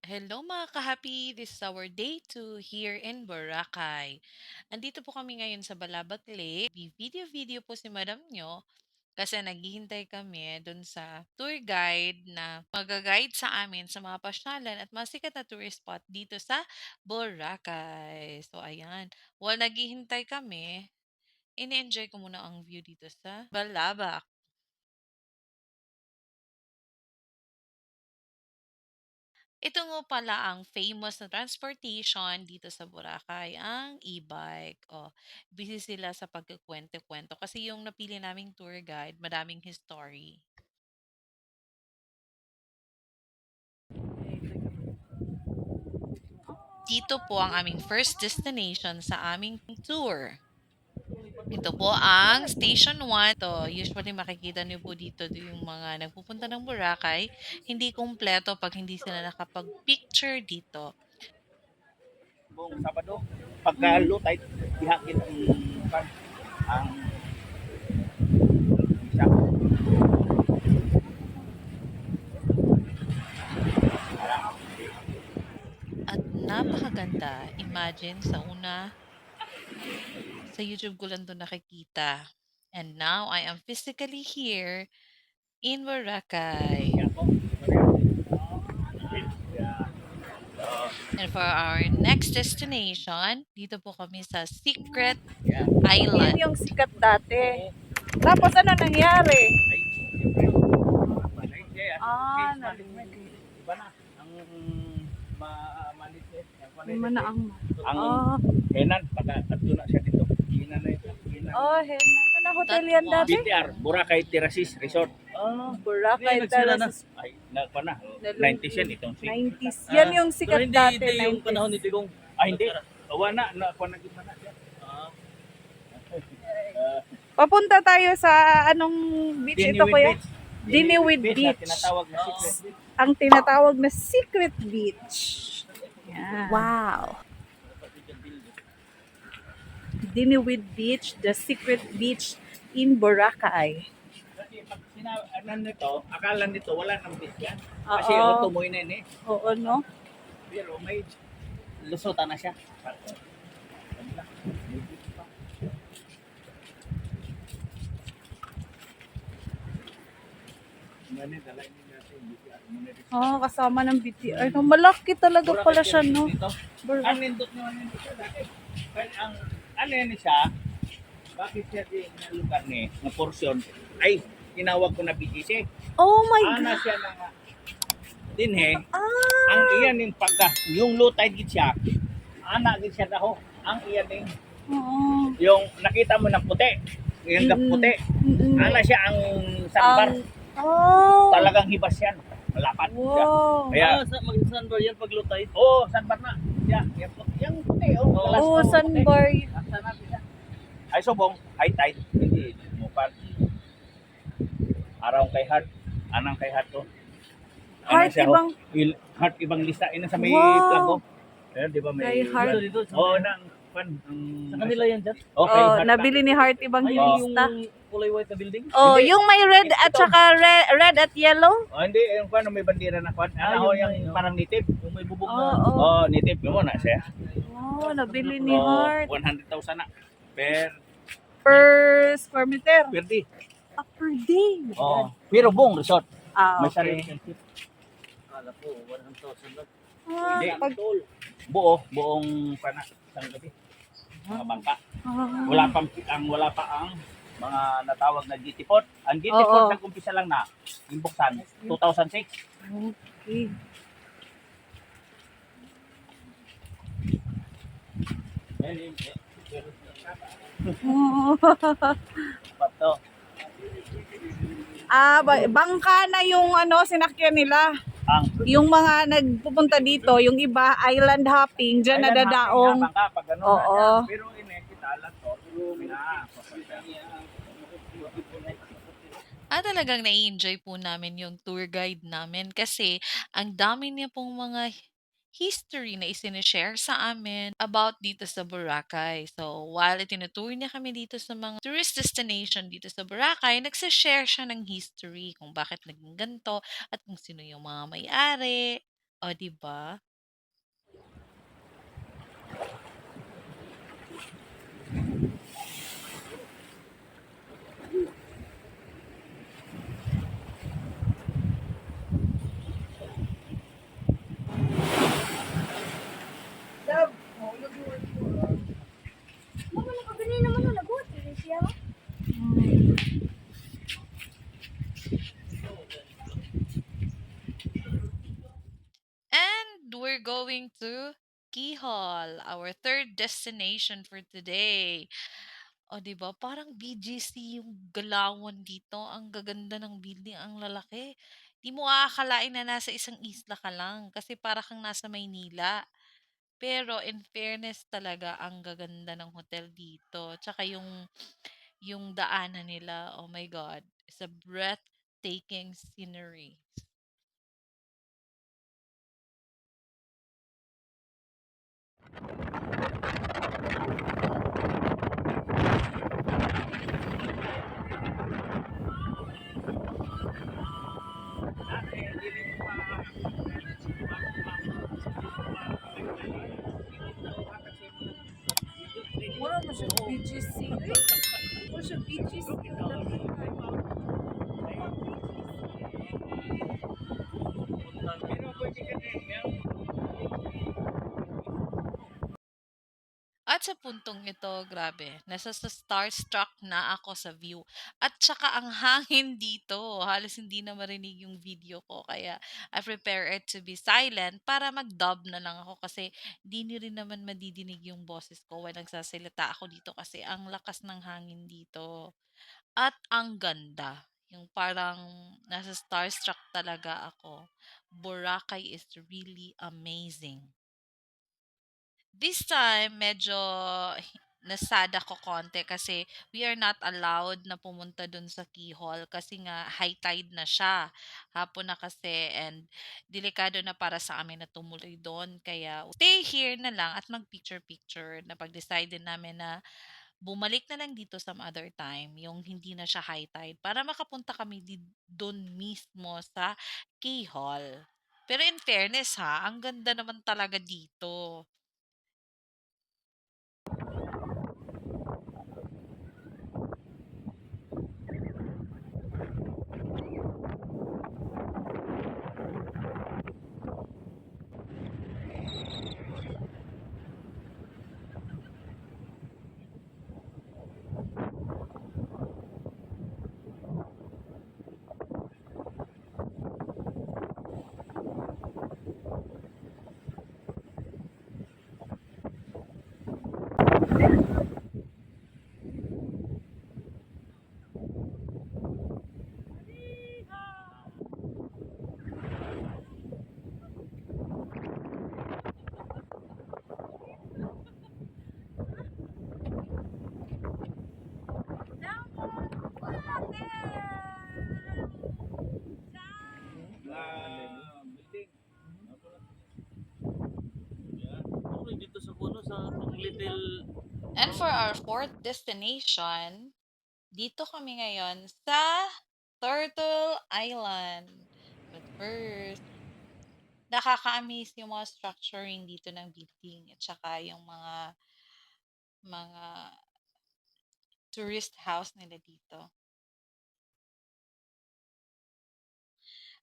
Hello mga ka-happy! This is our day 2 here in Boracay. Andito po kami ngayon sa Balabac Lake. Video-video po si madam nyo kasi naghihintay kami dun sa tour guide na mag-guide sa amin sa mga pasyalan at mga sikat na tourist spot dito sa Boracay. So ayan, while naghihintay kami, ini-enjoy ko muna ang view dito sa Balabac. Ito nga pala ang famous na transportation dito sa Boracay, ang e-bike. Oh, busy sila sa pagkukuwento-kuwento kasi yung napili naming tour guide, madaming history. Dito po ang aming first destination sa aming tour. Ito po ang Station 1. Ito, usually makikita niyo po dito yung mga nagpupunta ng Boracay. Hindi kumpleto pag hindi sila nakapag-picture dito. Buong Sabado, pagka low tide, ihakin ang isa. At napakaganda. Imagine sa una, sa YouTube ko lang 'to nakikita. And now I am physically here in Boracay. Yan po. And for our next destination, dito po kami sa Secret Yan. Island. Yan yung sikat dati. Tapos ano nangyari? Ay, siyempre, Malaysia, Nalimit. iba na. Ang Malaysia, Lima na ang ang Ah, Henan, tatlo na siya dito. Henan na ito. Henan. Henan. Ano na hotel yan That dati? BTR, Boracay Terraces Resort. Boracay Terraces. Ay, na 90s yan itong 90s. Yan yung sikat dati. Hindi yung 90s. panahon ni Digong. Hindi. Wala na, kuha na na siya. Papunta tayo sa anong beach ito kuya? Diniwid na Beach. tinatawag na secret beach. Ang tinatawag na secret beach. Yan. Wow. Diniwid Beach, the secret beach in Boracay. Kasi pag nito, akala nito wala nang beach yan. Kasi Oo. tumoy na yun eh. Oo, no? Pero may lusutan na siya. Kasama ng BTR. No, malaki talaga pala siya, no? Ang nindot nyo, nindot siya dati. Kaya ang, ano yan siya, bakit siya di na lugar ni, na portion, ay, tinawag ko na BGC. Oh my Ana God! siya na nga, din he, Ah! ang iyan yung pagka, yung low tide gid siya, ana gid siya daho, ang iyan yung, Oo. yung nakita mo ng puti, yung puti, Mm-mm. ana siya ang sandbar, Oh! talagang hibas yan, malapat siya. Wow! Kaya, Sa mag-San ba yan pag low tide? oh, sandbar na, yung puti, Oh, sandbar. Nasa natin siya. Ay subong, high tide, hindi mupan. Araw kay heart, anang kay heart to. Heart ibang... Heart ibang lista ina sa may Wow. plago. Ayun, di ba may Kay Heart. Dito, Oh, nang pan. Sa kanila yan dyan? Okay, Oh, heart nabili ni Heart Ay, yung Evangelista. kulay white na building? Oh, Hindi. yung may red at Ito. saka red at yellow. Oh, hindi yung pan may bandera na pan. Ah, Ano yung yung may- parang native. Yung may bubog Oh, na. oh. Oh, native mo na siya. Oh, nabili ni Oh, Heart 100,000 na per per square meter. day. Per day. Oh, pero buong resort. May Okay. sarili siyang ship. Akala ko, 100,000 lang. Hindi. Pag, Buong pana isang gabi. Mga bangka. ah. Wala pa ang mga natawag na GT port. Ang GT Oo. port nag-umpisa lang na yung buksan 2006. Okay. Oh. Pato. Bangka na yung sinakyan nila. Ang Yung mga nagpupunta dito, yung iba island hopping, dyan Ayan, nadadaong. happy na bangka, pag ganun Oo. na yan. Pero kita lang to. Na. Talagang nai-enjoy po namin yung tour guide namin kasi ang dami niya pong mga history na isinishare sa amin about dito sa Boracay. So, while itinutour niya kami dito sa mga tourist destination dito sa Boracay, nagsashare siya ng history kung bakit naging ganito at kung sino yung mga may-ari. O, 'di ba? Mama, nakabili naman na lagot. Siya. And we're going to Kihol, our third destination for today. O, 'di ba? Parang BGC yung galawan dito. Ang gaganda ng building, ang lalaki. 'Di mo aakalain na nasa isang isla ka lang kasi para kang nasa Maynila. Pero in fairness talaga, ang gaganda ng hotel dito. Tsaka yung daanan nila, oh my God, it's a breathtaking scenery. Mura mo siya BGC. Mura siya BGC. Pero pwede ka din, At sa puntong ito, grabe, starstruck na ako sa view. At saka ang hangin dito, halos hindi na marinig yung video ko. Kaya I prepare it to be silent para mag-dub na lang ako kasi di ni rin naman madidinig yung boses ko when nagsasalita ako dito kasi ang lakas ng hangin dito. At ang ganda. Yung parang nasa starstruck talaga ako. Boracay is really amazing. This time, medyo nasad ako konti kasi we are not allowed na pumunta dun sa Keyhall kasi nga high tide na siya. Hapon na kasi and delikado na para sa amin na tumuloy doon. Kaya stay here na lang at mag-picture-picture na pag-decide din namin na bumalik na lang dito some other time, yung hindi na siya high tide para makapunta kami doon mismo sa Keyhall. Pero in fairness ha, ang ganda naman talaga dito. building. Okay, dito sa Puno, sa itong little... And for our fourth destination, dito kami ngayon sa Turtle Island. But first, nakaka-amaze yung mga structuring dito ng building at saka yung mga tourist house nila dito.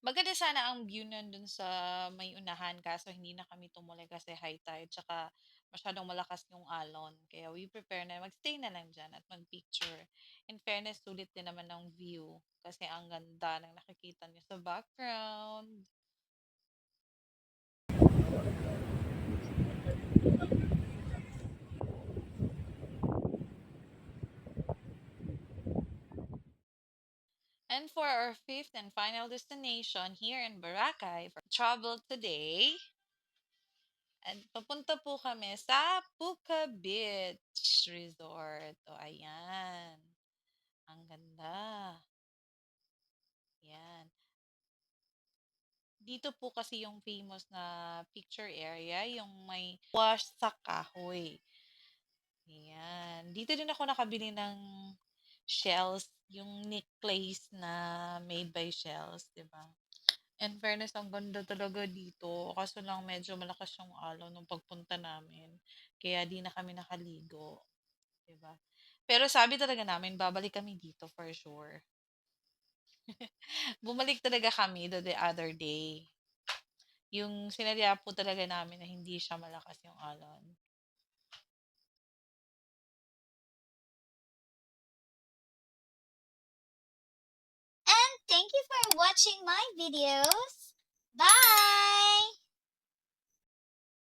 Maganda sana ang view nandun sa may unahan kaso hindi na kami tumuloy kasi high tide tsaka masyadong malakas yung alon. Kaya we prepare na magstay na lang dyan at mag-picture. In fairness, sulit din naman ng view kasi ang ganda ng nakikita niyo sa background. And for our fifth and final destination here in Boracay for travel today, and papunta po kami sa Puka Beach Resort. O, ayan. Ang ganda. Yan. Dito po kasi yung famous na picture area, yung may wash sa kahoy. Ayan. Dito din ako nakabili ng shells, yung necklace na made by shells, 'di ba? In fairness, ang ganda talaga dito. Kaso lang medyo malakas yung alon nung pagpunta namin. Kaya di na kami nakaligo. 'Di ba? Pero sabi talaga namin babalik kami dito for sure. Bumalik talaga kami the other day. Yung sinadya po talaga namin na hindi siya malakas yung alon. And thank you for watching my videos.